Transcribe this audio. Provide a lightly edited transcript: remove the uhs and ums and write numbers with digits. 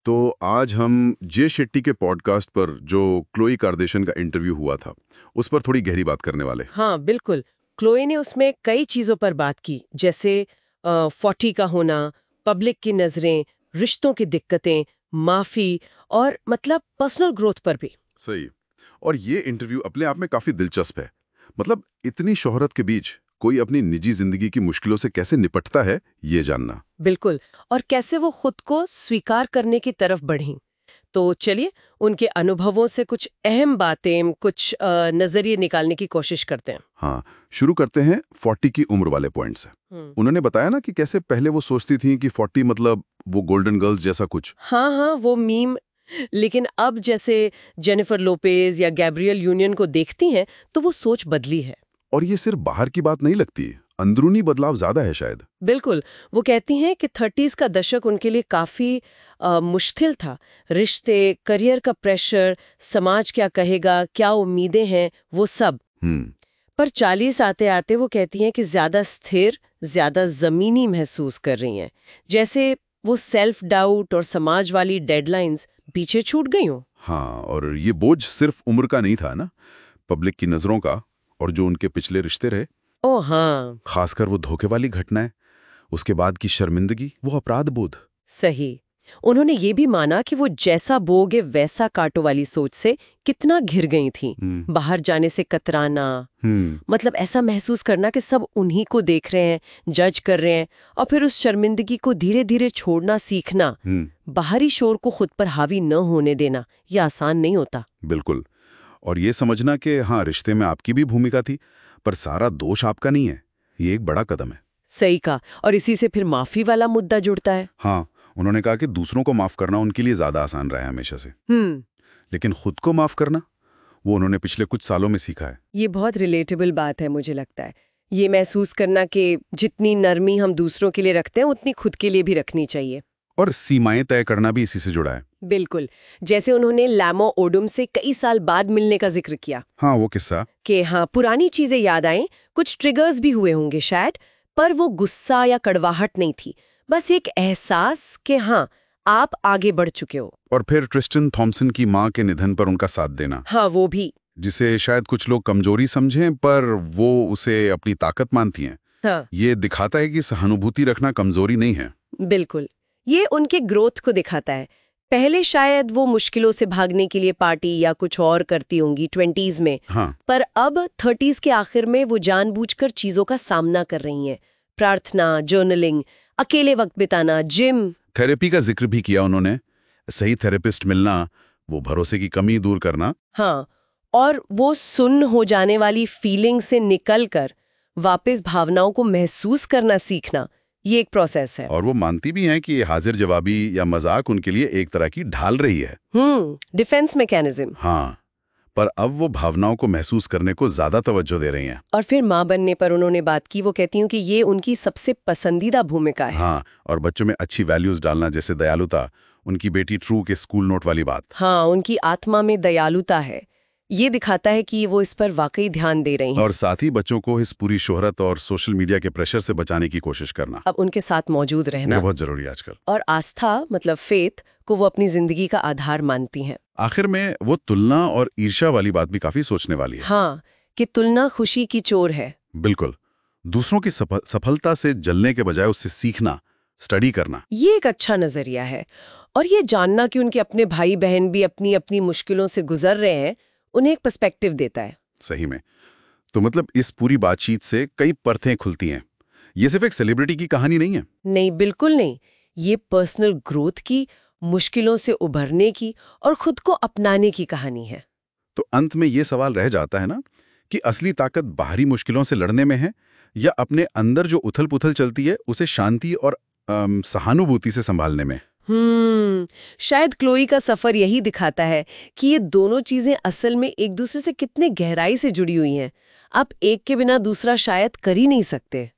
तो आज हम जे शेट्टी के पॉडकास्ट पर जो क्लोई कार्दाशियन का इंटरव्यू हुआ था उस पर थोड़ी गहरी बात करने वाले। हाँ बिल्कुल। क्लोई ने उसमें कई चीजों पर बात की, जैसे 40 का होना, पब्लिक की नजरें, रिश्तों की दिक्कतें, माफी और मतलब पर्सनल ग्रोथ पर भी। सही। और ये इंटरव्यू अपने आप में काफी दिलचस्प है। मतलब इतनी शोहरत के बीच कोई अपनी निजी जिंदगी की मुश्किलों से कैसे निपटता है, ये जानना। बिल्कुल। और कैसे वो खुद को स्वीकार करने की तरफ बढ़ी। तो चलिए उनके अनुभवों से कुछ अहम बातें, कुछ नजरिए निकालने की कोशिश करते हैं। हाँ, शुरू करते हैं 40 की उम्र वाले पॉइंट से। उन्होंने बताया ना कि कैसे पहले वो सोचती थी कि 40 मतलब वो गोल्डन गर्ल्स जैसा कुछ। हाँ, वो मीम। लेकिन अब जैसे जेनिफर लोपेज या गैब्रियल यूनियन को देखती हैं तो वो सोच बदली है। और ये सिर्फ बाहर की बात नहीं लगती, अंदरूनी बदलाव ज्यादा है शायद। बिल्कुल। वो कहती हैं कि 30s का दशक उनके लिए काफी मुश्किल था। रिश्ते, करियर का प्रेशर, समाज क्या कहेगा, क्या उम्मीदें हैं, वो सब। पर 40 आते आते वो कहती हैं कि ज्यादा स्थिर, ज्यादा जमीनी महसूस कर रही हैं, जैसे वो सेल्फ डाउट और समाज वाली डेडलाइंस पीछे छूट गई हो। हाँ, और ये बोझ सिर्फ उम्र का नहीं था ना, पब्लिक की नजरों का, और जो उनके पिछले रिश्ते रहे। ओ हाँ, खासकर वो धोखे वाली घटनाएं, उसके बाद की शर्मिंदगी, वो अपराध बोध। सही। उन्होंने ये भी माना कि वो जैसा बोगे वैसा काटो वाली सोच से कितना घिर गई थी। बाहर जाने से कतराना, मतलब ऐसा महसूस करना कि सब उन्हीं को देख रहे हैं, जज कर रहे हैं, और फिर उस शर्मिंदगी को धीरे धीरे छोड़ना सीखना, बाहरी शोर को खुद पर हावी न होने देना, यह आसान नहीं होता। बिल्कुल। और ये समझना कि हाँ, रिश्ते में आपकी भी भूमिका थी, पर सारा दोष आपका नहीं है, ये एक बड़ा कदम है। सही कहा। और इसी से फिर माफी वाला मुद्दा जुड़ता है। हाँ, उन्होंने कहा कि दूसरों को माफ करना उनके लिए ज्यादा आसान रहा है हमेशा से, लेकिन खुद को माफ करना वो उन्होंने पिछले कुछ सालों में सीखा है। ये बहुत रिलेटेबल बात है, मुझे लगता है। ये महसूस करना कि जितनी नरमी हम दूसरों के लिए रखते हैं उतनी खुद के लिए भी रखनी चाहिए। और सीमाएं तय करना भी इसी से जुड़ा है। बिल्कुल। जैसे उन्होंने लैमो ओडुम से कई साल बाद मिलने का जिक्र किया। हाँ, वो किस्सा कि हाँ, पुरानी चीजें याद आएं, कुछ ट्रिगर्स भी हुए होंगे शायद, पर वो गुस्सा या कड़वाहट नहीं थी, बस एक एहसास कि हाँ, आप आगे बढ़ चुके हो। और फिर ट्रिस्टन थॉम्सन की मां के निधन पर उनका साथ देना। हाँ, वो भी, जिसे शायद कुछ लोग कमजोरी समझें, पर वो उसे अपनी ताकत मानती हैं। हाँ, ये दिखाता है कि सहानुभूति रखना कमजोरी नहीं है। बिल्कुल। ये उनके ग्रोथ को दिखाता है। पहले शायद वो मुश्किलों से भागने के लिए पार्टी या कुछ और करती होंगी 20s में, हाँ, पर अब 30s के आखिर में वो जानबूझकर चीजों का सामना कर रही हैं। प्रार्थना, जर्नलिंग, अकेले वक्त बिताना, जिम, थेरेपी का जिक्र भी किया उन्होंने। सही थेरेपिस्ट मिलना, वो भरोसे की कमी दूर करना। हाँ, और वो सुन्न हो जाने वाली फीलिंग से निकलकर वापस भावनाओं को महसूस करना सीखना, ये एक प्रोसेस है। और वो मानती भी हैं कि हाजिर जवाबी या मजाक उनके लिए एक तरह की ढाल रही है। Defence mechanism. हाँ, पर अब वो भावनाओं को महसूस करने को ज्यादा तवज्जो दे रही हैं। और फिर माँ बनने पर उन्होंने बात की। वो कहती हूँ कि ये उनकी सबसे पसंदीदा भूमिका है। हाँ, और बच्चों में अच्छी वैल्यूज डालना, जैसे दयालुता, उनकी बेटी ट्रू के स्कूल नोट वाली बात। हाँ, उनकी आत्मा में दयालुता है। ये दिखाता है कि वो इस पर वाकई ध्यान दे रही हैं। और साथ ही बच्चों को इस पूरी शोहरत और सोशल मीडिया के प्रेशर से बचाने की कोशिश करना। अब उनके साथ मौजूद रहना बहुत जरूरी है आजकल। और आस्था, मतलब फेथ को वो अपनी जिंदगी का आधार मानती हैं। आखिर में वो तुलना और ईर्ष्या वाली बात भी काफी सोचने वाली है। हाँ, कि तुलना खुशी की चोर है। बिल्कुल। दूसरों की सफलता से जलने के बजाय उससे सीखना, स्टडी करना, ये एक अच्छा नजरिया है। और ये जानना कि उनके अपने भाई बहन भी अपनी अपनी मुश्किलों से गुजर रहे हैं, उन्हें एक पर्सपेक्टिव देता है। सही में। तो मतलब इस पूरी बातचीत से कई परतें खुलती हैं। ये सिर्फ एक सेलिब्रिटी की कहानी नहीं है। नहीं, बिल्कुल नहीं। ये पर्सनल ग्रोथ की, मुश्किलों से उभरने की और खुद को अपनाने की कहानी है। तो अंत में ये सवाल रह जाता है ना कि असली ताकत बाहरी मुश्किलों से लड़ने में है, या अपने अंदर जो उथल पुथल चलती है उसे शांति और सहानुभूति से संभालने में। शायद क्लोई का सफर यही दिखाता है कि ये दोनों चीजें असल में एक दूसरे से कितने गहराई से जुड़ी हुई हैं। आप एक के बिना दूसरा शायद कर ही नहीं सकते।